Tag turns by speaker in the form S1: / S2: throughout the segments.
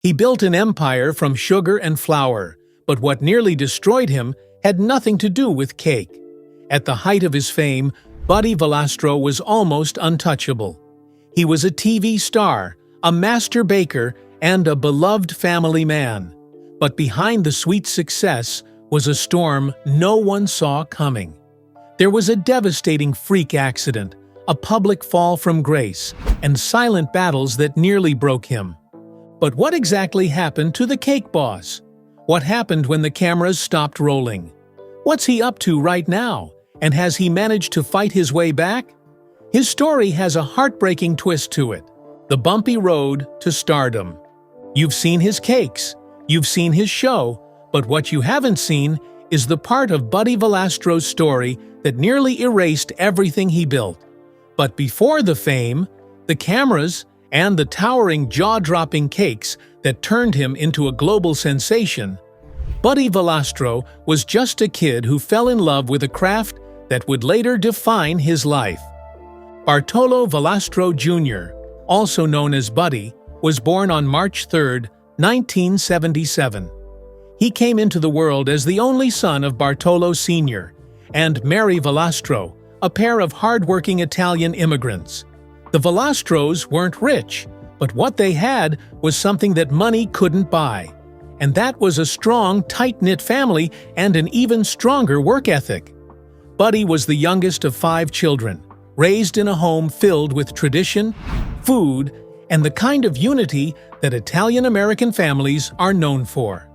S1: He built an empire from sugar and flour, but what nearly destroyed him had nothing to do with cake. At the height of his fame, Buddy Valastro was almost untouchable. He was a TV star, a master baker, and a beloved family man. But behind the sweet success was a storm no one saw coming. There was a devastating freak accident, a public fall from grace, and silent battles that nearly broke him. But what exactly happened to the cake boss? What happened when the cameras stopped rolling? What's he up to right now? And has he managed to fight his way back? His story has a heartbreaking twist to it. The bumpy road to stardom. You've seen his cakes, you've seen his show, but what you haven't seen is the part of Buddy Valastro's story that nearly erased everything he built. But before the fame, the cameras, and the towering jaw-dropping cakes that turned him into a global sensation, Buddy Valastro was just a kid who fell in love with a craft that would later define his life. Bartolo Valastro Jr., also known as Buddy, was born on March 3, 1977. He came into the world as the only son of Bartolo Sr. and Mary Valastro, a pair of hard-working Italian immigrants. The Valastros weren't rich, but what they had was something that money couldn't buy. And that was a strong, tight-knit family and an even stronger work ethic. Buddy was the youngest of 5 children, raised in a home filled with tradition, food, and the kind of unity that Italian-American families are known for.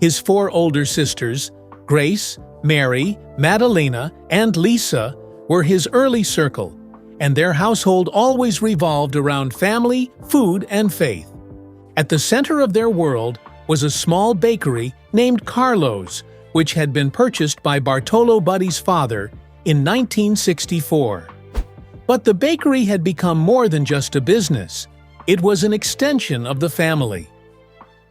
S1: His 4 older sisters, Grace, Mary, Madalena, and Lisa, were his early circle, and their household always revolved around family, food, and faith. At the center of their world was a small bakery named Carlo's, which had been purchased by Bartolo Buddy's father in 1964. But the bakery had become more than just a business. It was an extension of the family.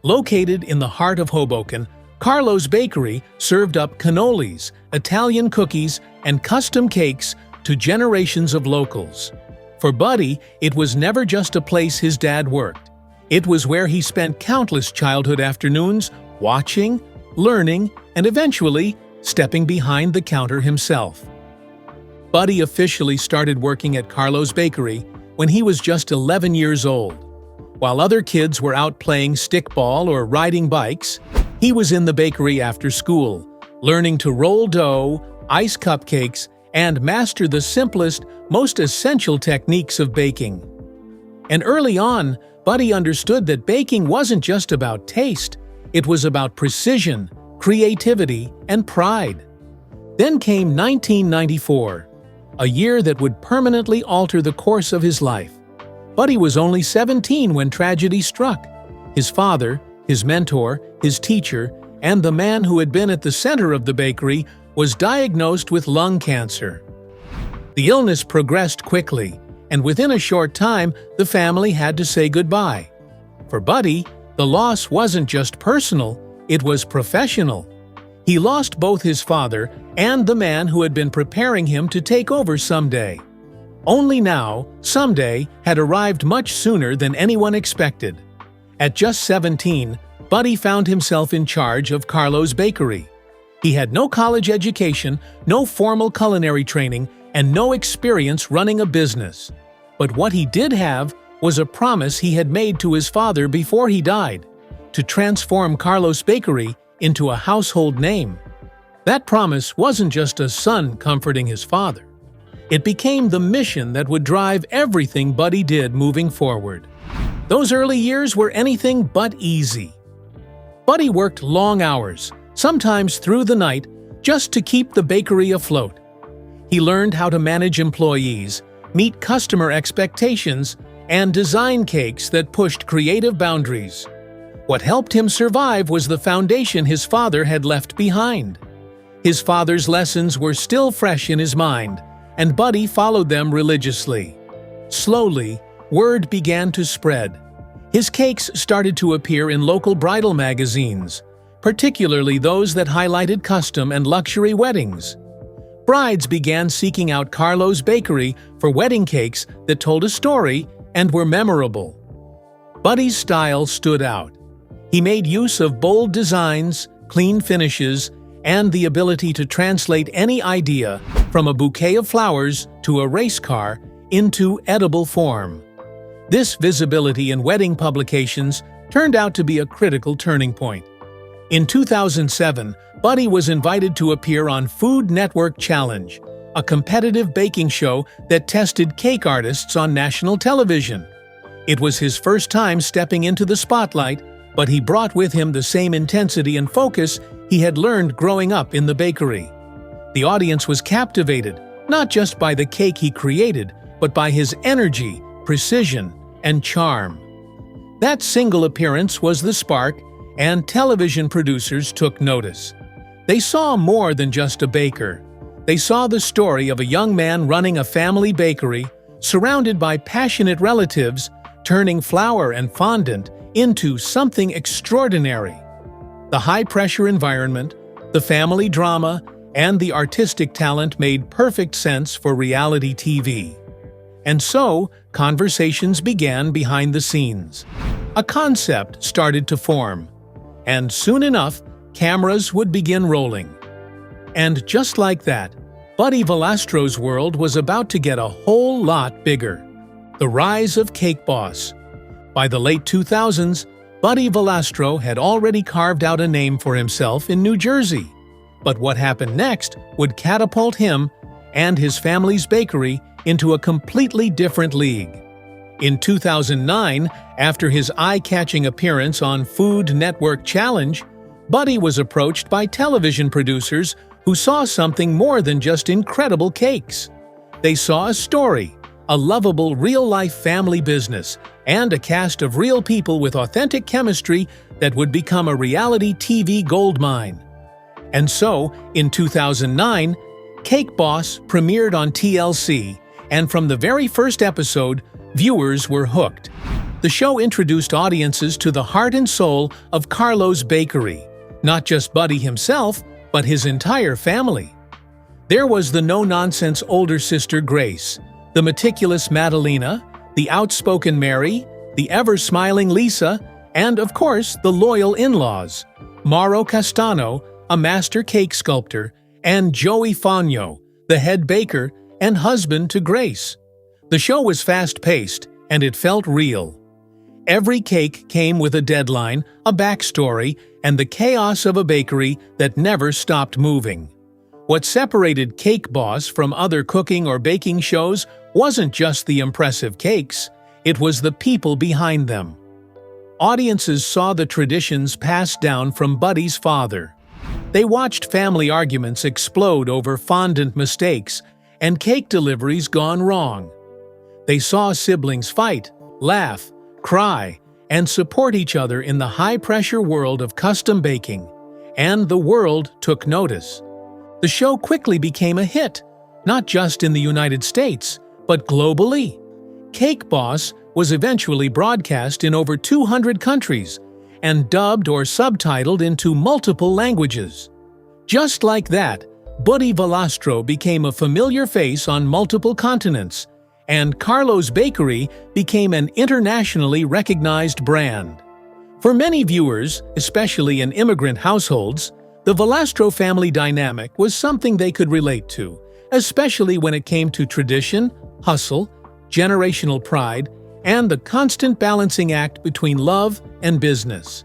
S1: Located in the heart of Hoboken, Carlo's Bakery served up cannolis, Italian cookies, and custom cakes to generations of locals. For Buddy, it was never just a place his dad worked. It was where he spent countless childhood afternoons watching, learning, and eventually stepping behind the counter himself. Buddy officially started working at Carlo's Bakery when he was just 11 years old. While other kids were out playing stickball or riding bikes, he was in the bakery after school, learning to roll dough, ice cupcakes, and master the simplest, most essential techniques of baking. And early on, Buddy understood that baking wasn't just about taste, it was about precision, creativity, and pride. Then came 1994, a year that would permanently alter the course of his life. Buddy was only 17 when tragedy struck. His father, his mentor, his teacher, and the man who had been at the center of the bakery was diagnosed with lung cancer. The illness progressed quickly, and within a short time, the family had to say goodbye. For Buddy, the loss wasn't just personal, it was professional. He lost both his father and the man who had been preparing him to take over someday. Only now, someday, had arrived much sooner than anyone expected. At just 17, Buddy found himself in charge of Carlo's Bakery. He had no college education, no formal culinary training, and no experience running a business. But what he did have was a promise he had made to his father before he died, to transform Carlo's Bakery into a household name. That promise wasn't just a son comforting his father. It became the mission that would drive everything Buddy did moving forward. Those early years were anything but easy. Buddy worked long hours, sometimes through the night, just to keep the bakery afloat. He learned how to manage employees, meet customer expectations, and design cakes that pushed creative boundaries. What helped him survive was the foundation his father had left behind. His father's lessons were still fresh in his mind, and Buddy followed them religiously. Slowly, word began to spread. His cakes started to appear in local bridal magazines, particularly those that highlighted custom and luxury weddings. Brides began seeking out Carlo's Bakery for wedding cakes that told a story and were memorable. Buddy's style stood out. He made use of bold designs, clean finishes, and the ability to translate any idea, from a bouquet of flowers to a race car, into edible form. This visibility in wedding publications turned out to be a critical turning point. In 2007, Buddy was invited to appear on Food Network Challenge, a competitive baking show that tested cake artists on national television. It was his first time stepping into the spotlight, but he brought with him the same intensity and focus he had learned growing up in the bakery. The audience was captivated, not just by the cake he created, but by his energy, precision, and charm. That single appearance was the spark, and television producers took notice. They saw more than just a baker. They saw the story of a young man running a family bakery, surrounded by passionate relatives, turning flour and fondant into something extraordinary. The high-pressure environment, the family drama, and the artistic talent made perfect sense for reality TV. And so, conversations began behind the scenes. A concept started to form. And soon enough, cameras would begin rolling. And just like that, Buddy Valastro's world was about to get a whole lot bigger. The rise of Cake Boss. By the late 2000s, Buddy Valastro had already carved out a name for himself in New Jersey. But what happened next would catapult him and his family's bakery into a completely different league. In 2009, after his eye-catching appearance on Food Network Challenge, Buddy was approached by television producers who saw something more than just incredible cakes. They saw a story, a lovable real-life family business, and a cast of real people with authentic chemistry that would become a reality TV goldmine. And so, in 2009, Cake Boss premiered on TLC, and from the very first episode, viewers were hooked. The show introduced audiences to the heart and soul of Carlo's bakery, not just Buddy himself, but his entire family. There was the no-nonsense older sister Grace, the meticulous Madalena, the outspoken Mary, the ever-smiling Lisa, and of course the loyal in-laws, Mauro Castano, a master cake sculptor, and Joey Fogno, the head baker and husband to Grace. The show was fast-paced, and it felt real. Every cake came with a deadline, a backstory, and the chaos of a bakery that never stopped moving. What separated Cake Boss from other cooking or baking shows wasn't just the impressive cakes, it was the people behind them. Audiences saw the traditions passed down from Buddy's father. They watched family arguments explode over fondant mistakes and cake deliveries gone wrong. They saw siblings fight, laugh, cry, and support each other in the high-pressure world of custom baking, and the world took notice. The show quickly became a hit, not just in the United States, but globally. Cake Boss was eventually broadcast in over 200 countries and dubbed or subtitled into multiple languages. Just like that, Buddy Valastro became a familiar face on multiple continents, and Carlo's Bakery became an internationally recognized brand. For many viewers, especially in immigrant households, the Valastro family dynamic was something they could relate to, especially when it came to tradition, hustle, generational pride, and the constant balancing act between love and business.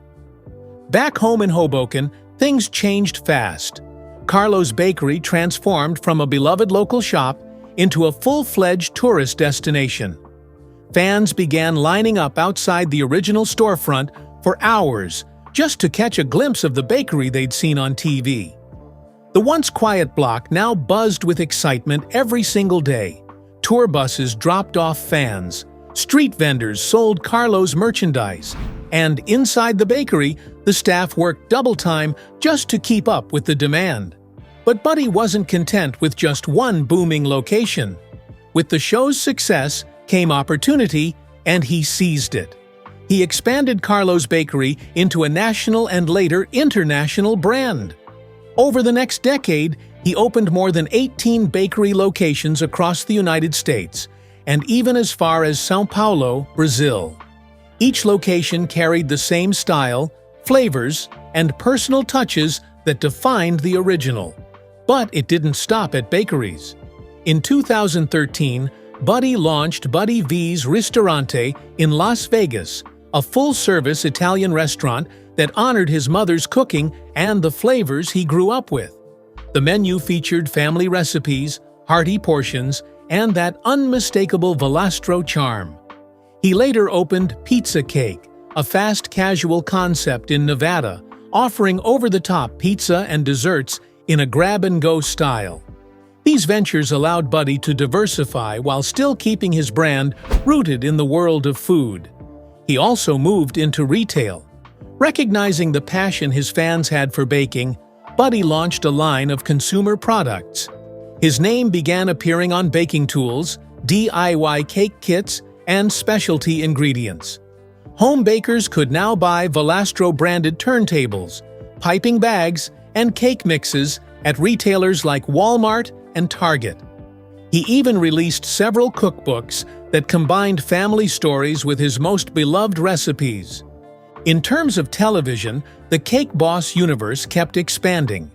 S1: Back home in Hoboken, things changed fast. Carlo's Bakery transformed from a beloved local shop into a full-fledged tourist destination. Fans began lining up outside the original storefront for hours just to catch a glimpse of the bakery they'd seen on TV. The once quiet block now buzzed with excitement every single day. Tour buses dropped off fans, street vendors sold Carlo's merchandise, and inside the bakery, the staff worked double time just to keep up with the demand. But Buddy wasn't content with just one booming location. With the show's success came opportunity, and he seized it. He expanded Carlo's Bakery into a national and later international brand. Over the next decade, he opened more than 18 bakery locations across the United States, and even as far as São Paulo, Brazil. Each location carried the same style, flavors, and personal touches that defined the original. But it didn't stop at bakeries. In 2013, Buddy launched Buddy V's Ristorante in Las Vegas, a full-service Italian restaurant that honored his mother's cooking and the flavors he grew up with. The menu featured family recipes, hearty portions, and that unmistakable Valastro charm. He later opened Pizza Cake, a fast casual concept in Nevada, offering over-the-top pizza and desserts in a grab-and-go style. These ventures allowed Buddy to diversify while still keeping his brand rooted in the world of food. He also moved into retail. Recognizing the passion his fans had for baking, Buddy launched a line of consumer products. His name began appearing on baking tools, DIY cake kits, and specialty ingredients. Home bakers could now buy Valastro-branded turntables, piping bags, and cake mixes at retailers like Walmart and Target. He even released several cookbooks that combined family stories with his most beloved recipes. In terms of television, the Cake Boss universe kept expanding.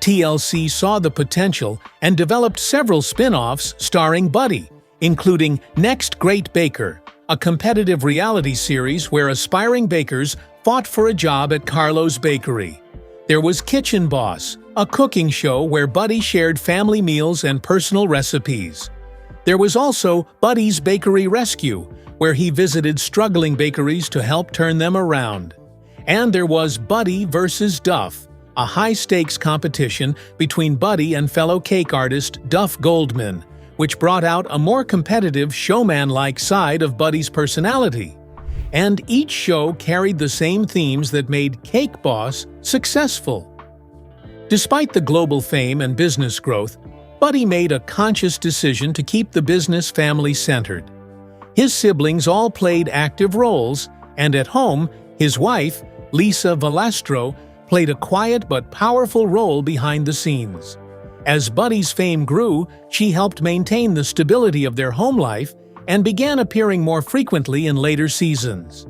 S1: TLC saw the potential and developed several spin-offs starring Buddy, including Next Great Baker, a competitive reality series where aspiring bakers fought for a job at Carlo's Bakery. There was Kitchen Boss, a cooking show where Buddy shared family meals and personal recipes. There was also Buddy's Bakery Rescue, where he visited struggling bakeries to help turn them around. And there was Buddy vs. Duff, a high-stakes competition between Buddy and fellow cake artist Duff Goldman, which brought out a more competitive, showman-like side of Buddy's personality. And each show carried the same themes that made Cake Boss successful. Despite the global fame and business growth, Buddy made a conscious decision to keep the business family-centered. His siblings all played active roles, and at home, his wife, Lisa Valastro, played a quiet but powerful role behind the scenes. As Buddy's fame grew, she helped maintain the stability of their home life and began appearing more frequently in later seasons.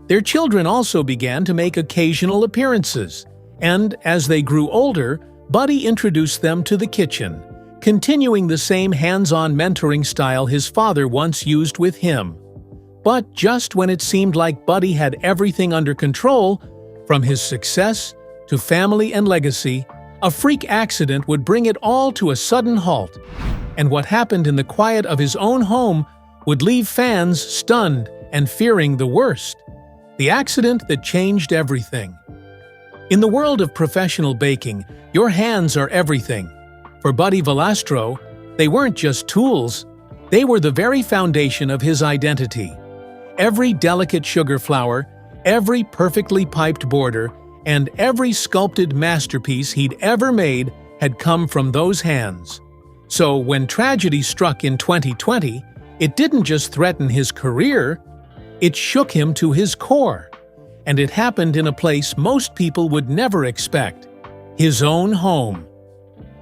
S1: Their children also began to make occasional appearances, and as they grew older, Buddy introduced them to the kitchen, continuing the same hands-on mentoring style his father once used with him. But just when it seemed like Buddy had everything under control, from his success to family and legacy, a freak accident would bring it all to a sudden halt. And what happened in the quiet of his own home would leave fans stunned and fearing the worst. The accident that changed everything. In the world of professional baking, your hands are everything. For Buddy Valastro, they weren't just tools, they were the very foundation of his identity. Every delicate sugar flour, every perfectly piped border, and every sculpted masterpiece he'd ever made had come from those hands. So when tragedy struck in 2020, it didn't just threaten his career, it shook him to his core. And it happened in a place most people would never expect: his own home.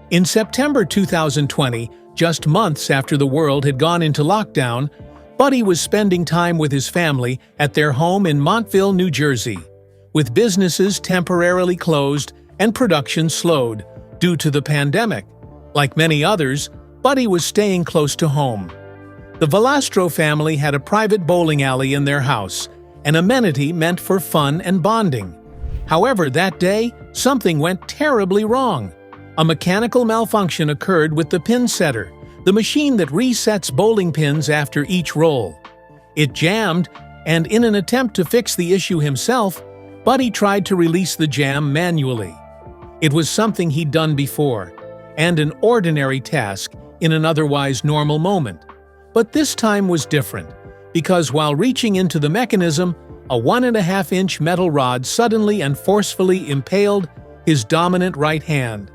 S1: In September 2020, just months after the world had gone into lockdown, Buddy was spending time with his family at their home in Montville, New Jersey. With businesses temporarily closed and production slowed due to the pandemic, like many others, Buddy was staying close to home. The Valastro family had a private bowling alley in their house, an amenity meant for fun and bonding. However, that day, something went terribly wrong. A mechanical malfunction occurred with the pin setter, the machine that resets bowling pins after each roll. It jammed, and in an attempt to fix the issue himself, Buddy tried to release the jam manually. It was something he'd done before, and an ordinary task in an otherwise normal moment. But this time was different, because while reaching into the mechanism, a 1.5-inch metal rod suddenly and forcefully impaled his dominant right hand,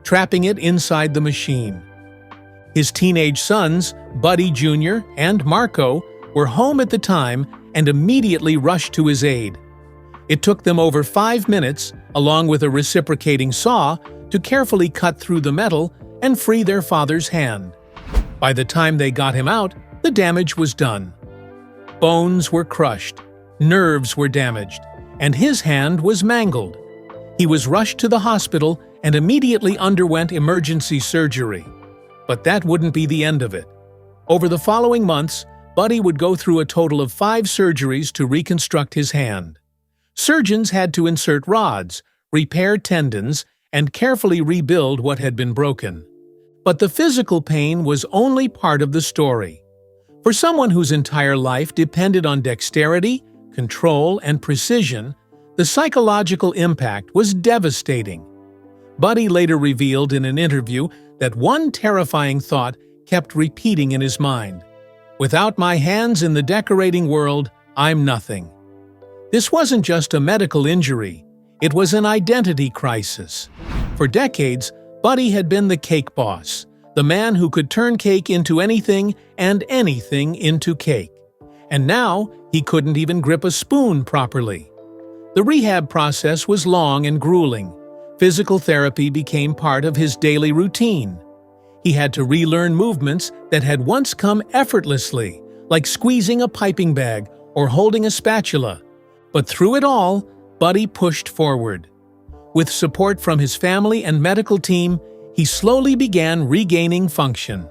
S1: trapping it inside the machine. His teenage sons, Buddy Jr. and Marco, were home at the time and immediately rushed to his aid. It took them over 5 minutes, along with a reciprocating saw, to carefully cut through the metal and free their father's hand. By the time they got him out, the damage was done. Bones were crushed, nerves were damaged, and his hand was mangled. He was rushed to the hospital and immediately underwent emergency surgery. But that wouldn't be the end of it. Over the following months, Buddy would go through a total of 5 surgeries to reconstruct his hand. Surgeons had to insert rods, repair tendons, and carefully rebuild what had been broken. But the physical pain was only part of the story. For someone whose entire life depended on dexterity, control, and precision, the psychological impact was devastating. Buddy later revealed in an interview that one terrifying thought kept repeating in his mind: "Without my hands in the decorating world, I'm nothing." This wasn't just a medical injury, it was an identity crisis. For decades, Buddy had been the cake boss, the man who could turn cake into anything and anything into cake. And now, he couldn't even grip a spoon properly. The rehab process was long and grueling. Physical therapy became part of his daily routine. He had to relearn movements that had once come effortlessly, like squeezing a piping bag or holding a spatula. But through it all, Buddy pushed forward. With support from his family and medical team, he slowly began regaining function.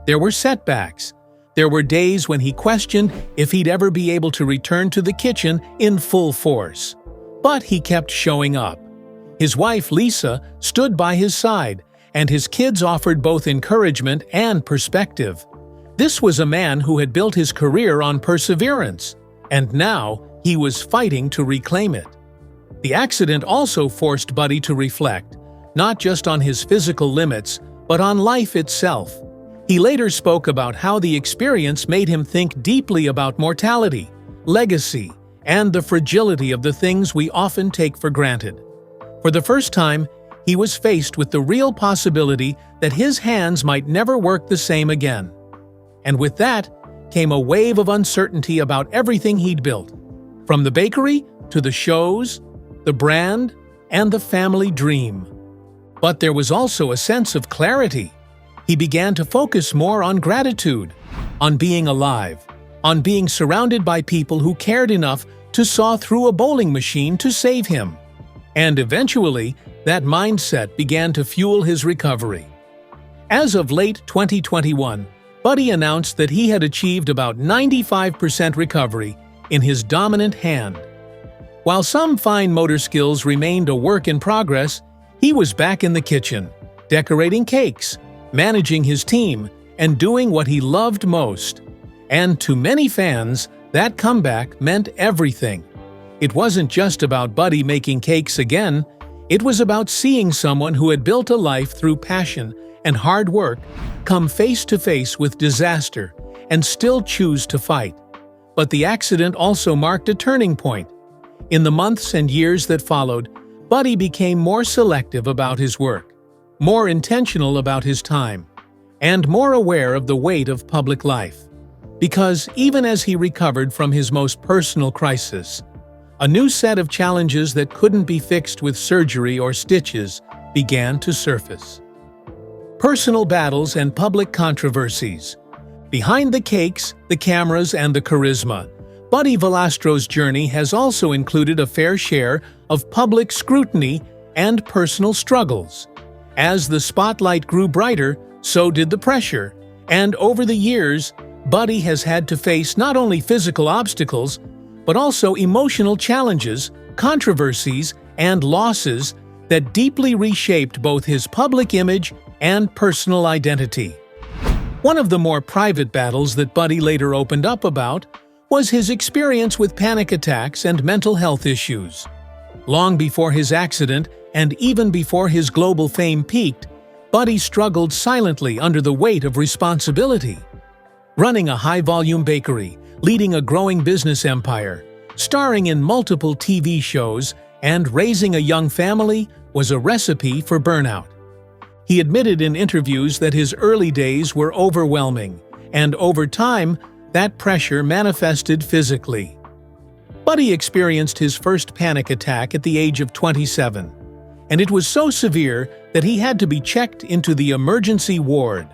S1: There were setbacks. There were days when he questioned if he'd ever be able to return to the kitchen in full force. But he kept showing up. His wife, Lisa, stood by his side, and his kids offered both encouragement and perspective. This was a man who had built his career on perseverance, and now he was fighting to reclaim it. The accident also forced Buddy to reflect, not just on his physical limits, but on life itself. He later spoke about how the experience made him think deeply about mortality, legacy, and the fragility of the things we often take for granted. For the first time, he was faced with the real possibility that his hands might never work the same again. And with that came a wave of uncertainty about everything he'd built, from the bakery to the shows, the brand, and the family dream. But there was also a sense of clarity. He began to focus more on gratitude, on being alive, on being surrounded by people who cared enough to saw through a bowling machine to save him. And eventually, that mindset began to fuel his recovery. As of late 2021, Buddy announced that he had achieved about 95% recovery in his dominant hand. While some fine motor skills remained a work in progress, he was back in the kitchen, decorating cakes, managing his team, and doing what he loved most. And to many fans, that comeback meant everything. It wasn't just about Buddy making cakes again, it was about seeing someone who had built a life through passion and hard work come face to face with disaster and still choose to fight. But the accident also marked a turning point. In the months and years that followed, Buddy became more selective about his work, more intentional about his time, and more aware of the weight of public life. Because even as he recovered from his most personal crisis, a new set of challenges that couldn't be fixed with surgery or stitches began to surface. Personal battles and public controversies. Behind the cakes, the cameras, and the charisma, Buddy Valastro's journey has also included a fair share of public scrutiny and personal struggles. As the spotlight grew brighter, so did the pressure, and over the years, Buddy has had to face not only physical obstacles, but also emotional challenges, controversies, and losses that deeply reshaped both his public image and personal identity. One of the more private battles that Buddy later opened up about was his experience with panic attacks and mental health issues. Long before his accident and even before his global fame peaked, Buddy struggled silently under the weight of responsibility. Running a high-volume bakery, leading a growing business empire, starring in multiple TV shows, and raising a young family was a recipe for burnout. He admitted in interviews that his early days were overwhelming, and over time, that pressure manifested physically. Buddy experienced his first panic attack at the age of 27, and it was so severe that he had to be checked into the emergency ward.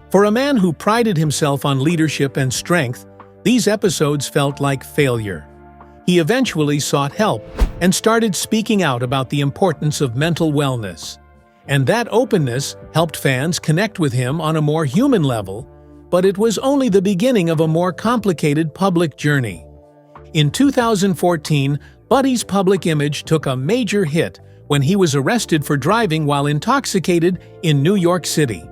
S1: For a man who prided himself on leadership and strength, these episodes felt like failure. He eventually sought help and started speaking out about the importance of mental wellness. And that openness helped fans connect with him on a more human level, but it was only the beginning of a more complicated public journey. In 2014, Buddy's public image took a major hit when he was arrested for driving while intoxicated in New York City.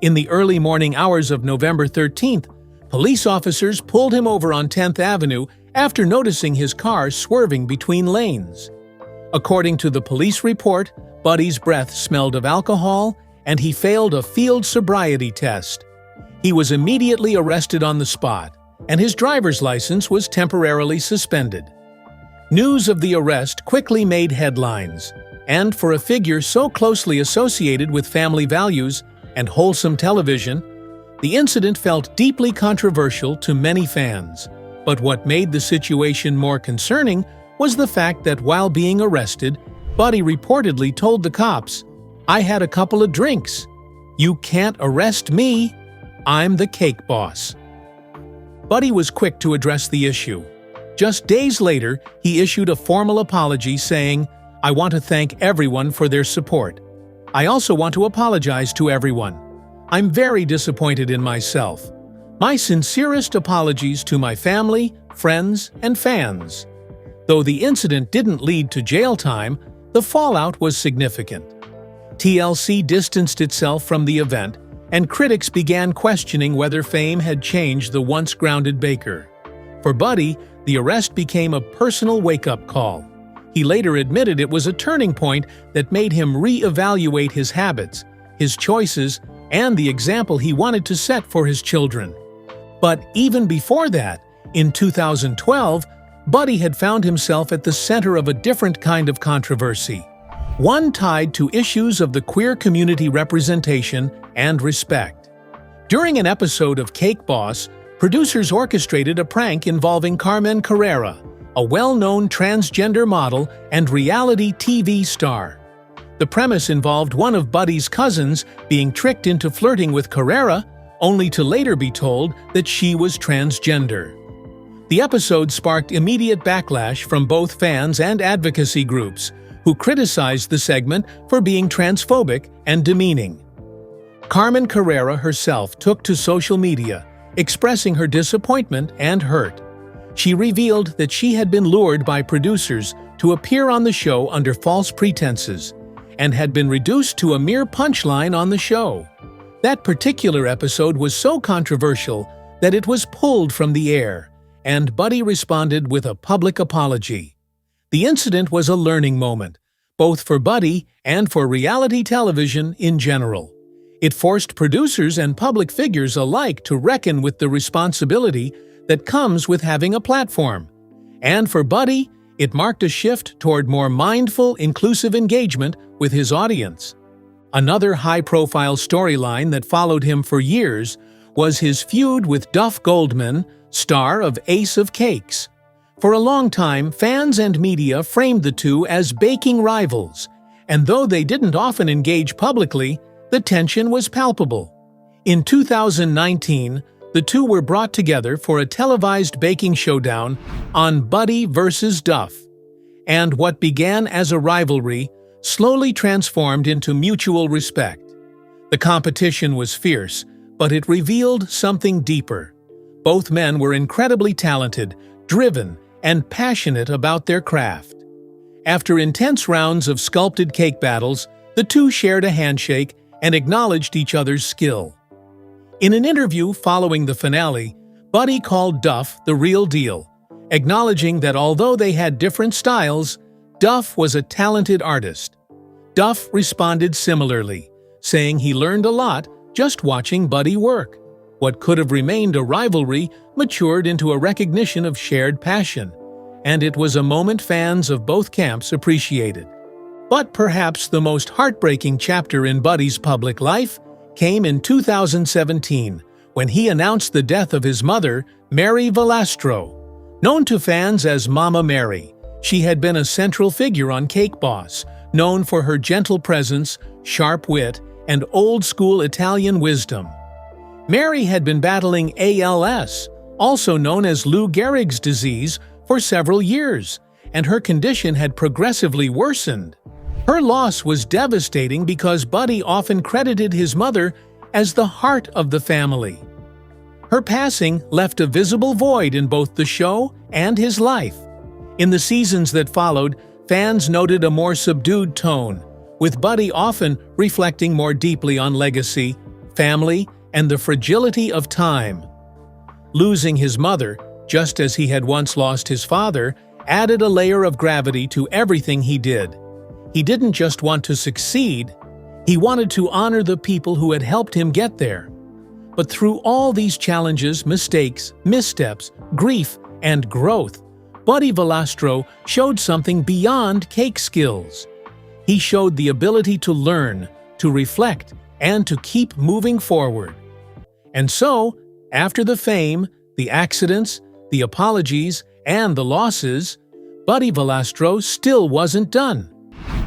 S1: In the early morning hours of November 13th, police officers pulled him over on 10th Avenue after noticing his car swerving between lanes. According to the police report, Buddy's breath smelled of alcohol, and he failed a field sobriety test. He was immediately arrested on the spot, and his driver's license was temporarily suspended. News of the arrest quickly made headlines, and for a figure so closely associated with family values and wholesome television, the incident felt deeply controversial to many fans. But what made the situation more concerning was the fact that while being arrested, Buddy reportedly told the cops, "I had a couple of drinks. You can't arrest me. I'm the cake boss." Buddy was quick to address the issue. Just days later, he issued a formal apology saying, "I want to thank everyone for their support. I also want to apologize to everyone. I'm very disappointed in myself. My sincerest apologies to my family, friends, and fans." Though the incident didn't lead to jail time, the fallout was significant. TLC distanced itself from the event, and critics began questioning whether fame had changed the once-grounded baker. For Buddy, the arrest became a personal wake-up call. He later admitted it was a turning point that made him re-evaluate his habits, his choices, and the example he wanted to set for his children. But even before that, in 2012, Buddy had found himself at the center of a different kind of controversy, one tied to issues of the queer community representation and respect. During an episode of Cake Boss, producers orchestrated a prank involving Carmen Carrera, a well-known transgender model and reality TV star. The premise involved one of Buddy's cousins being tricked into flirting with Carrera, only to later be told that she was transgender. The episode sparked immediate backlash from both fans and advocacy groups, who criticized the segment for being transphobic and demeaning. Carmen Carrera herself took to social media, expressing her disappointment and hurt. She revealed that she had been lured by producers to appear on the show under false pretenses, and had been reduced to a mere punchline on the show. That particular episode was so controversial that it was pulled from the air, and Buddy responded with a public apology. The incident was a learning moment, both for Buddy and for reality television in general. It forced producers and public figures alike to reckon with the responsibility that comes with having a platform. And for Buddy, it marked a shift toward more mindful, inclusive engagement with his audience. Another high-profile storyline that followed him for years was his feud with Duff Goldman, star of Ace of Cakes. For a long time, fans and media framed the two as baking rivals, and though they didn't often engage publicly, the tension was palpable. In 2019, the two were brought together for a televised baking showdown on Buddy vs. Duff, and what began as a rivalry slowly transformed into mutual respect. The competition was fierce, but it revealed something deeper. Both men were incredibly talented, driven, and passionate about their craft. After intense rounds of sculpted cake battles, the two shared a handshake and acknowledged each other's skill. In an interview following the finale, Buddy called Duff the real deal, acknowledging that although they had different styles, Duff was a talented artist. Duff responded similarly, saying he learned a lot just watching Buddy work. What could have remained a rivalry matured into a recognition of shared passion, and it was a moment fans of both camps appreciated. But perhaps the most heartbreaking chapter in Buddy's public life came in 2017, when he announced the death of his mother, Mary Valastro. Known to fans as Mama Mary, she had been a central figure on Cake Boss, known for her gentle presence, sharp wit, and old-school Italian wisdom. Mary had been battling ALS, also known as Lou Gehrig's disease, for several years, and her condition had progressively worsened. Her loss was devastating because Buddy often credited his mother as the heart of the family. Her passing left a visible void in both the show and his life. In the seasons that followed, fans noted a more subdued tone, with Buddy often reflecting more deeply on legacy, family, and the fragility of time. Losing his mother, just as he had once lost his father, added a layer of gravity to everything he did. He didn't just want to succeed, he wanted to honor the people who had helped him get there. But through all these challenges, mistakes, missteps, grief, and growth, Buddy Valastro showed something beyond cake skills. He showed the ability to learn, to reflect, and to keep moving forward. And so, after the fame, the accidents, the apologies, and the losses, Buddy Valastro still wasn't done.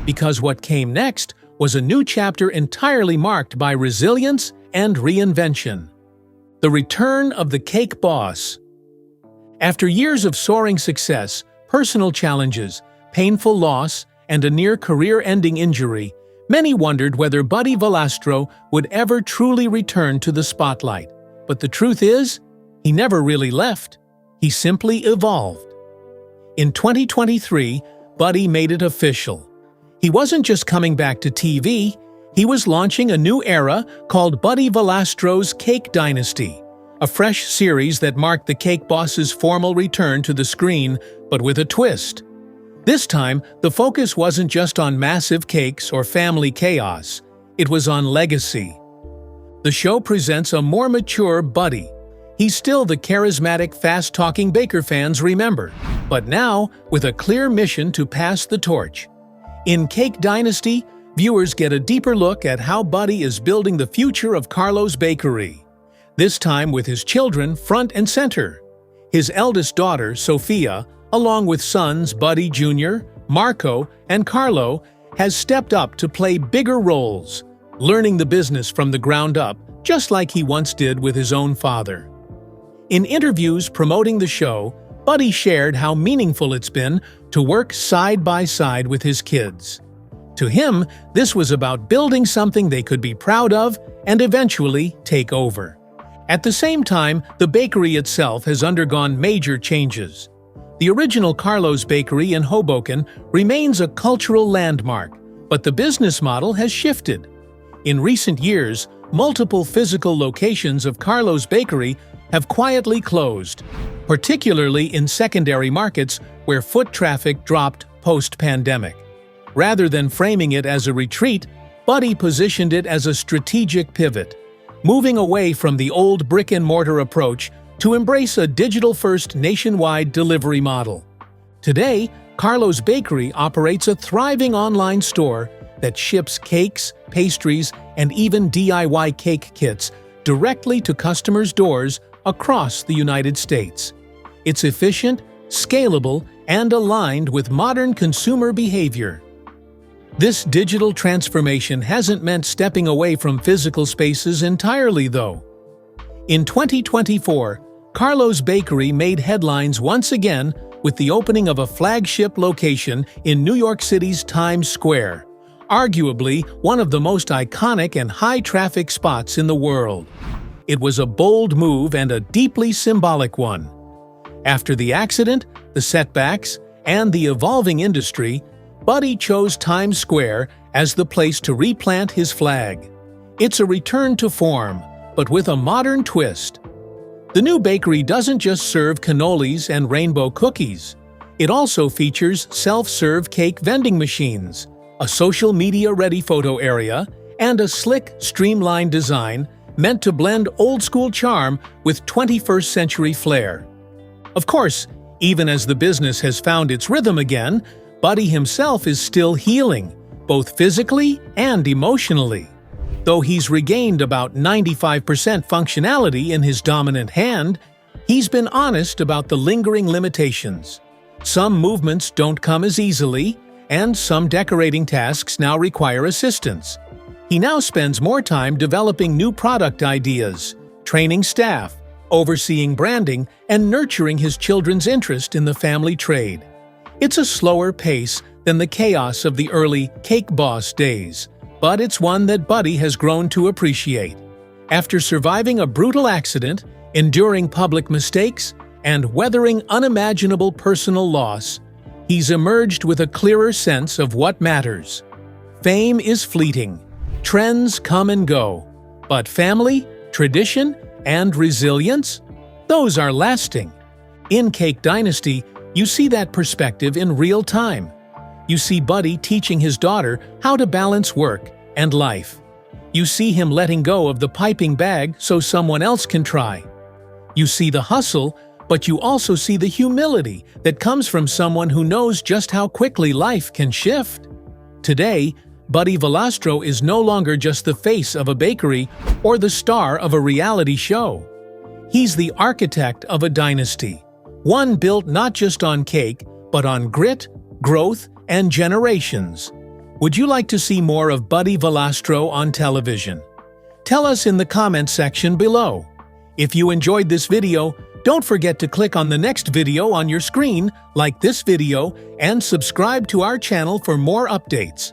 S1: Because what came next was a new chapter entirely marked by resilience and reinvention. The return of the cake boss. After years of soaring success, personal challenges, painful loss, and a near-career-ending injury, many wondered whether Buddy Valastro would ever truly return to the spotlight. But the truth is, he never really left. He simply evolved. In 2023, Buddy made it official. He wasn't just coming back to TV, he was launching a new era called Buddy Valastro's Cake Dynasty, a fresh series that marked the cake boss's formal return to the screen, but with a twist. This time, the focus wasn't just on massive cakes or family chaos, it was on legacy. The show presents a more mature Buddy. He's still the charismatic, fast-talking baker fans remember, but now with a clear mission to pass the torch. In Cake Dynasty, viewers get a deeper look at how Buddy is building the future of Carlo's Bakery, this time with his children front and center. His eldest daughter, Sophia, along with sons Buddy Jr., Marco, and Carlo, has stepped up to play bigger roles, learning the business from the ground up, just like he once did with his own father. In interviews promoting the show, Buddy shared how meaningful it's been to work side by side with his kids. To him, this was about building something they could be proud of and eventually take over. At the same time, the bakery itself has undergone major changes. The original Carlo's Bakery in Hoboken remains a cultural landmark, but the business model has shifted. In recent years, multiple physical locations of Carlo's Bakery have quietly closed, particularly in secondary markets where foot traffic dropped post-pandemic. Rather than framing it as a retreat, Buddy positioned it as a strategic pivot, moving away from the old brick-and-mortar approach to embrace a digital-first nationwide delivery model. Today, Carlo's Bakery operates a thriving online store that ships cakes, pastries, and even DIY cake kits directly to customers' doors across the United States. It's efficient, scalable, and aligned with modern consumer behavior. This digital transformation hasn't meant stepping away from physical spaces entirely, though. In 2024, Carlo's Bakery made headlines once again with the opening of a flagship location in New York City's Times Square, arguably one of the most iconic and high-traffic spots in the world. It was a bold move and a deeply symbolic one. After the accident, the setbacks, and the evolving industry, Buddy chose Times Square as the place to replant his flag. It's a return to form, but with a modern twist. The new bakery doesn't just serve cannolis and rainbow cookies. It also features self-serve cake vending machines, a social media-ready photo area, and a slick, streamlined design meant to blend old-school charm with 21st-century flair. Of course, even as the business has found its rhythm again, Buddy himself is still healing, both physically and emotionally. Though he's regained about 95% functionality in his dominant hand, he's been honest about the lingering limitations. Some movements don't come as easily, and some decorating tasks now require assistance. He now spends more time developing new product ideas, training staff, overseeing branding and nurturing his children's interest in the family trade. It's a slower pace than the chaos of the early Cake Boss days, but it's one that Buddy has grown to appreciate. After surviving a brutal accident, enduring public mistakes, and weathering unimaginable personal loss, he's emerged with a clearer sense of what matters. Fame is fleeting. Trends come and go. But family, tradition, and resilience? Those are lasting. In Cake Dynasty, you see that perspective in real time. You see Buddy teaching his daughter how to balance work and life. You see him letting go of the piping bag so someone else can try. You see the hustle, but you also see the humility that comes from someone who knows just how quickly life can shift. Today, Buddy Valastro is no longer just the face of a bakery or the star of a reality show. He's the architect of a dynasty, one built not just on cake, but on grit, growth, and generations. Would you like to see more of Buddy Valastro on television? Tell us in the comment section below. If you enjoyed this video, don't forget to click on the next video on your screen, like this video, and subscribe to our channel for more updates.